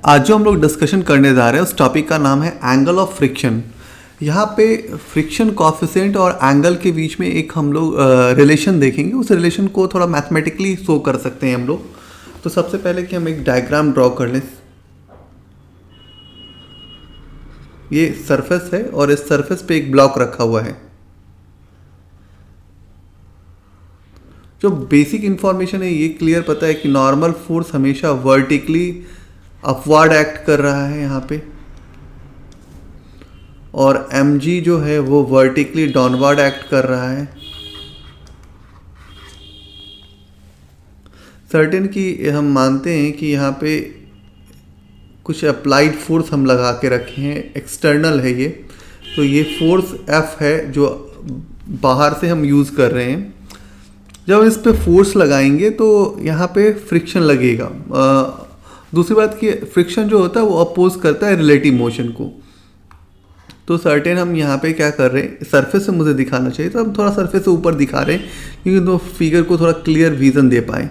आज जो हम लोग डिस्कशन करने जा रहे हैं उस टॉपिक का नाम है एंगल ऑफ फ्रिक्शन। यहाँ पे फ्रिक्शन कॉफिशिएंट और एंगल के बीच में एक हम लोग रिलेशन देखेंगे। उस रिलेशन को थोड़ा मैथमेटिकली शो कर सकते हैं हम लोग। तो सबसे पहले कि हम एक डायग्राम ड्रॉ कर लें। ये सरफेस है और इस सरफेस पे एक ब्लॉक रखा हुआ है। जो बेसिक इंफॉर्मेशन है ये क्लियर पता है कि नॉर्मल फोर्स हमेशा वर्टिकली अपवर्ड एक्ट कर रहा है यहाँ पे, और mg जो है वो वर्टिकली डाउनवर्ड एक्ट कर रहा है। सर्टेन की हम मानते हैं कि यहाँ पे कुछ अप्लाइड फोर्स हम लगा के रखे हैं, एक्सटर्नल है ये। तो ये फोर्स F है जो बाहर से हम यूज़ कर रहे हैं। जब इस पे फोर्स लगाएंगे तो यहाँ पे फ्रिक्शन लगेगा। दूसरी बात कि फ्रिक्शन जो होता है वो अपोज करता है रिलेटिव मोशन को। तो सर्टेन हम यहाँ पे क्या कर रहे हैं, सरफेस से मुझे दिखाना चाहिए तो हम थोड़ा सरफेस से ऊपर दिखा रहे हैं क्योंकि तो फिगर को थोड़ा क्लियर विजन दे पाए।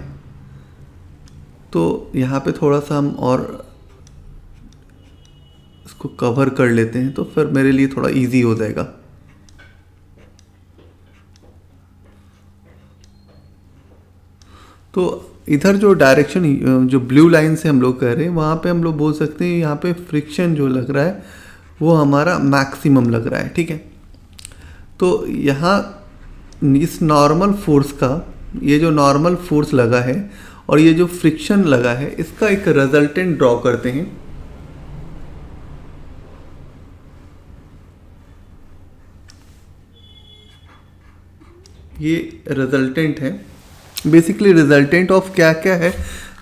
तो यहाँ पे थोड़ा सा हम और इसको कवर कर लेते हैं तो फिर मेरे लिए थोड़ा इजी हो जाएगा। तो इधर जो डायरेक्शन जो ब्लू लाइन से हम लोग कह रहे हैं वहाँ पे हम लोग बोल सकते हैं यहाँ पे फ्रिक्शन जो लग रहा है वो हमारा मैक्सिमम लग रहा है, ठीक है। तो यहाँ इस नॉर्मल फोर्स का, ये जो नॉर्मल फोर्स लगा है और ये जो फ्रिक्शन लगा है इसका एक रिजल्टेंट ड्रॉ करते हैं। ये रिजल्टेंट है। बेसिकली रिजल्टेंट ऑफ क्या क्या है,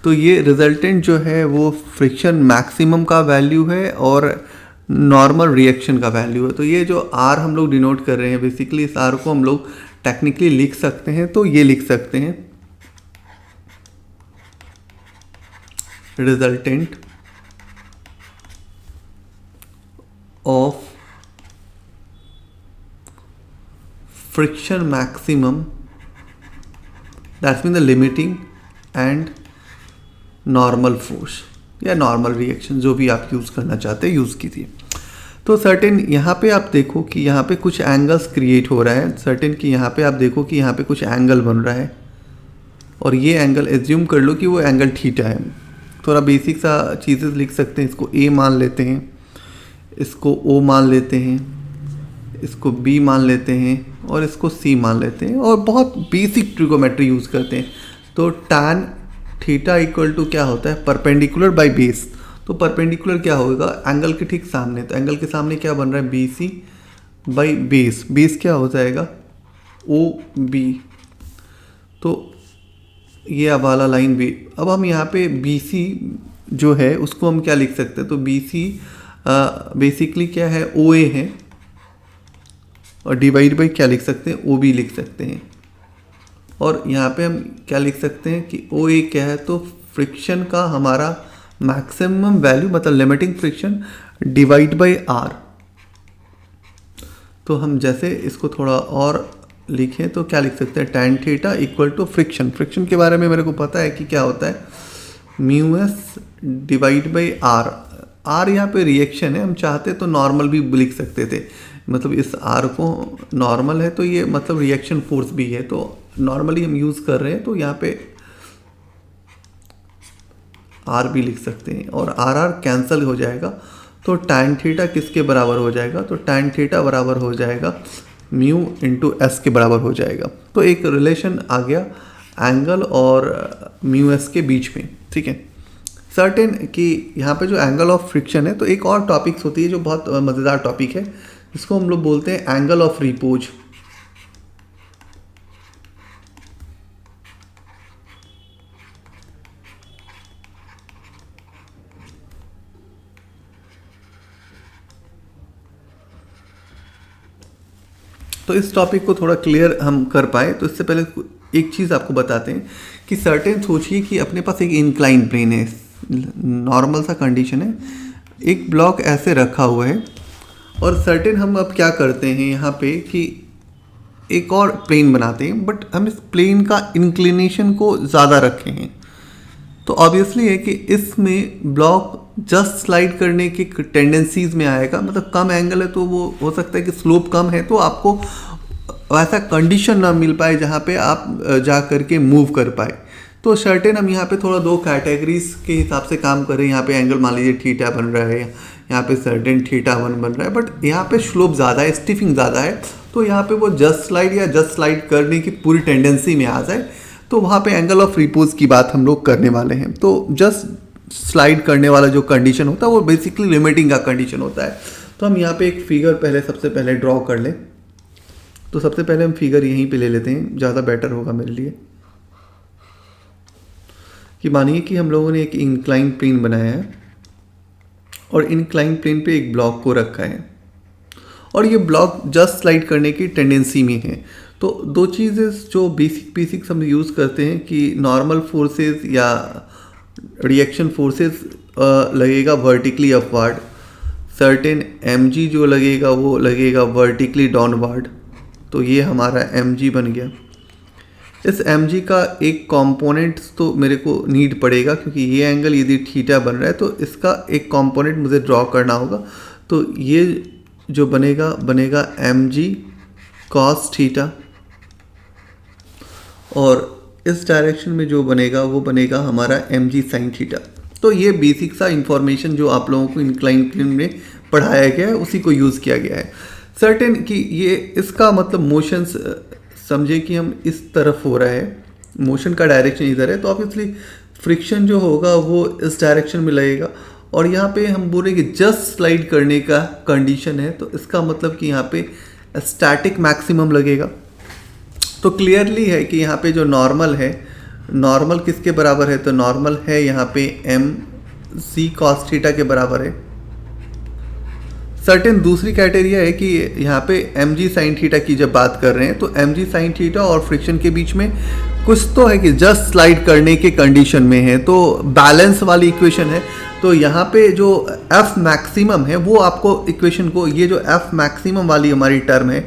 तो ये रिजल्टेंट जो है वो फ्रिक्शन मैक्सिमम का वैल्यू है और नॉर्मल रिएक्शन का वैल्यू है। तो ये जो R हम लोग डिनोट कर रहे हैं, बेसिकली इस R को हम लोग टेक्निकली लिख सकते हैं। तो ये लिख सकते हैं resultant of friction maximum, that's mean the limiting and normal force या नॉर्मल रिएक्शन, जो भी आप यूज़ करना चाहते हैं यूज़ कीजिए। तो सर्टेन यहाँ पे आप देखो कि यहाँ पे कुछ एंगल्स क्रिएट हो रहा है। सर्टेन कि यहाँ पे आप देखो कि यहाँ पे कुछ एंगल बन रहा है और ये एंगल एज्यूम कर लो कि वो एंगल थीटा है। थोड़ा बेसिक सा चीज़ें लिख सकते हैं। इसको A मान लेते हैं, इसको O मान लेते हैं, इसको B मान लेते हैं और इसको C मान लेते हैं और बहुत बेसिक ट्रिगोमेट्री यूज़ करते हैं। तो tan थीटा इक्वल टू क्या होता है, परपेंडिकुलर बाय बेस। तो परपेंडिकुलर क्या होगा, एंगल के ठीक सामने। तो एंगल के सामने क्या बन रहा है, BC बाई बेस। बेस क्या हो जाएगा, OB। तो ये वाला लाइन भी। अब हम यहाँ पे BC जो है उसको हम क्या लिख सकते हैं, तो BC बेसिकली क्या है, OA है और डिवाइड बाई क्या लिख सकते हैं, OB लिख सकते हैं। और यहाँ पे हम क्या लिख सकते हैं कि OA क्या है, तो फ्रिक्शन का हमारा मैक्सिमम वैल्यू मतलब limiting friction divide by R। तो हम जैसे इसको थोड़ा और लिखें तो क्या लिख सकते हैं, tan theta equal to friction. Friction के बारे में मेरे को पता है कि क्या होता है, μs divide by R। R यहाँ पे रिएक्शन है, हम चाहते तो नॉर्मल भी लिख सकते थे। मतलब इस R को नॉर्मल है तो ये मतलब रिएक्शन फोर्स भी है, तो नॉर्मली हम यूज़ कर रहे हैं तो यहाँ पे R भी लिख सकते हैं और R कैंसिल हो जाएगा। तो tan थीटा किसके बराबर हो जाएगा, तो tan थीटा बराबर हो जाएगा म्यू इंटू एस के बराबर हो जाएगा। तो एक रिलेशन आ गया एंगल और म्यू एस के बीच में, ठीक है। सर्टेन कि यहाँ पे जो एंगल ऑफ फ्रिक्शन है, तो एक और टॉपिक्स होती है जो बहुत मज़ेदार टॉपिक है, इसको हम लोग बोलते हैं एंगल ऑफ रिपोज। तो इस टॉपिक को थोड़ा क्लियर हम कर पाए तो इससे पहले एक चीज़ आपको बताते हैं कि सर्टेन सोचिए कि अपने पास एक इंक्लाइन प्लेन है, नॉर्मल सा कंडीशन है, एक ब्लॉक ऐसे रखा हुआ है और सर्टेन हम अब क्या करते हैं यहाँ पे कि एक और प्लेन बनाते हैं, बट हम इस प्लेन का इंक्लिनेशन को ज़्यादा रखे हैं। तो ऑब्वियसली है कि इसमें ब्लॉक जस्ट स्लाइड करने की टेंडेंसीज में आएगा, मतलब कम एंगल है तो वो हो सकता है कि स्लोप कम है तो आपको वैसा कंडीशन ना मिल पाए जहाँ पे आप जा करके मूव कर पाए। तो सर्टेन हम यहाँ पे थोड़ा दो कैटेगरीज के हिसाब से काम करें। यहाँ पे एंगल मान लीजिए थीटा बन रहा है, यहाँ पे सर्टेन थीटा 1 बन रहा है, बट यहाँ पे स्लोप ज़्यादा है, स्टिफिंग ज़्यादा है, तो यहाँ पे वो जस्ट स्लाइड या जस्ट स्लाइड करने की पूरी टेंडेंसी में आ जाए तो वहाँ पे एंगल ऑफ रिपोज की बात हम लोग करने वाले हैं। तो जस्ट स्लाइड करने वाला जो कंडीशन होता है वो बेसिकली लिमिटिंग का कंडीशन होता है। तो हम यहाँ पे एक फिगर सबसे पहले ड्रॉ कर लें। तो सबसे पहले हम फिगर यहीं पे ले लेते हैं, ज़्यादा बेटर होगा मेरे लिए। कि मानिए कि हम लोगों ने एक इंक्लाइन प्लेन बनाया है और इंक्लाइन प्लेन पे एक ब्लॉक को रखा है और ये ब्लॉक जस्ट स्लाइड करने की टेंडेंसी में है। तो दो चीज़ें जो बेसिक हम यूज़ करते हैं कि नॉर्मल फोर्सेस या रिएक्शन फोर्सेस लगेगा वर्टिकली अपवर्ड, सर्टेन mg जो लगेगा वो लगेगा वर्टिकली डाउनवर्ड। तो ये हमारा mg बन गया। इस mg का एक कंपोनेंट तो मेरे को नीड पड़ेगा क्योंकि ये एंगल यदि थीटा बन रहा है तो इसका एक कंपोनेंट मुझे ड्रॉ करना होगा। तो ये जो बनेगा mg cos थीटा और इस डायरेक्शन में जो बनेगा वो बनेगा हमारा mg sin थीटा। तो ये बेसिक सा इंफॉर्मेशन जो आप लोगों को इंक्लाइन प्लेन में पढ़ाया गया है उसी को यूज़ किया गया है। सर्टेन कि ये इसका मतलब मोशंस समझे कि हम इस तरफ हो रहा है, मोशन का डायरेक्शन इधर है, तो ऑब्वियसली फ्रिक्शन जो होगा वो इस डायरेक्शन में लगेगा। और यहाँ पे हम बोले कि जस्ट स्लाइड करने का कंडीशन है तो इसका मतलब कि यहाँ पे स्टैटिक मैक्सिमम लगेगा। तो क्लियरली है कि यहाँ पे जो नॉर्मल है, नॉर्मल किसके बराबर है, तो नॉर्मल है यहाँ पे mc cos थीटा के बराबर है। सर्टेन दूसरी क्राइटेरिया है कि यहाँ पे mg sin थीटा की जब बात कर रहे हैं तो mg sin थीटा और फ्रिक्शन के बीच में कुछ तो है कि जस्ट स्लाइड करने के कंडीशन में है, तो बैलेंस वाली इक्वेशन है। तो यहाँ पे जो F मैक्सिमम है वो आपको इक्वेशन को, ये जो F मैक्सिमम वाली हमारी टर्म है,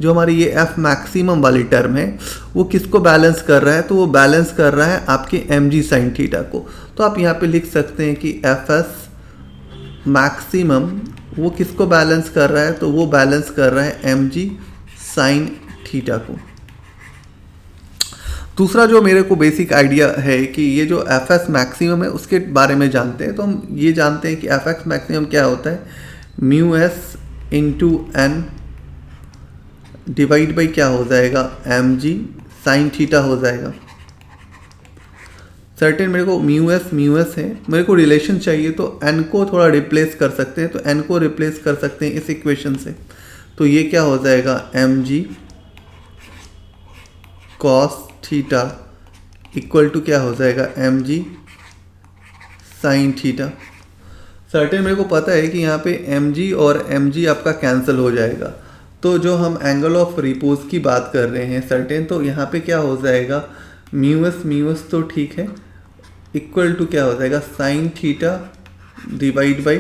जो हमारी ये F मैक्सिमम वाली टर्म है वो किसको बैलेंस कर रहा है, तो वो बैलेंस कर रहा है आपके mg sin थीटा को। तो आप यहाँ पे लिख सकते हैं कि Fs मैक्सिमम वो किसको बैलेंस कर रहा है, तो वो बैलेंस कर रहा है mg sin थीटा को। दूसरा जो मेरे को बेसिक आइडिया है कि ये जो Fs मैक्सिमम है उसके बारे में जानते हैं। तो हम ये जानते हैं कि Fx मैक्सिमम क्या होता है, μs into N divide by क्या हो जाएगा, mg sin थीटा हो जाएगा। सर्टेन मेरे को म्यूएस है, मेरे को रिलेशन चाहिए तो n को थोड़ा रिप्लेस कर सकते हैं, तो n को रिप्लेस कर सकते हैं इस इक्वेशन से। तो ये क्या हो जाएगा, mg cos theta equal to क्या हो जाएगा, mg sin थीटा। सर्टेन मेरे को पता है कि यहाँ पे mg और mg आपका कैंसिल हो जाएगा। तो जो हम एंगल ऑफ रिपोज की बात कर रहे हैं सर्टेन, तो यहाँ पे क्या हो जाएगा, म्यूएस तो ठीक है, इक्वल टू क्या हो जाएगा, sine theta divide by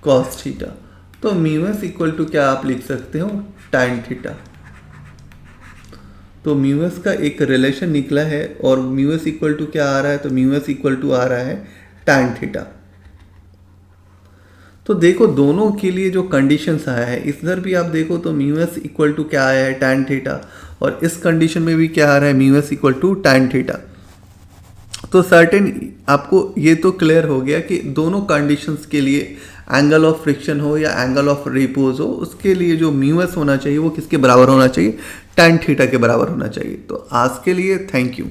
cos theta. तो म्यूएस इक्वल टू क्या आप लिख सकते हो, टैन थीटा। तो म्यूएस का एक रिलेशन निकला है और म्यूएस इक्वल टू क्या आ रहा है, तो म्यूएस इक्वल टू आ रहा है टैन थीटा। तो देखो दोनों के लिए जो कंडीशंस आया है, इधर भी आप देखो तो म्यूएस इक्वल टू क्या आया है, टैन थीटा, और इस कंडीशन में भी क्या आ रहा है, mu s equal to tan theta. तो सर्टेन आपको ये तो क्लियर हो गया कि दोनों कंडीशंस के लिए एंगल ऑफ फ्रिक्शन हो या एंगल ऑफ रिपोज हो, उसके लिए जो म्यूएस होना चाहिए वो किसके बराबर होना चाहिए, टैन थीटा के बराबर होना चाहिए। तो आज के लिए थैंक यू।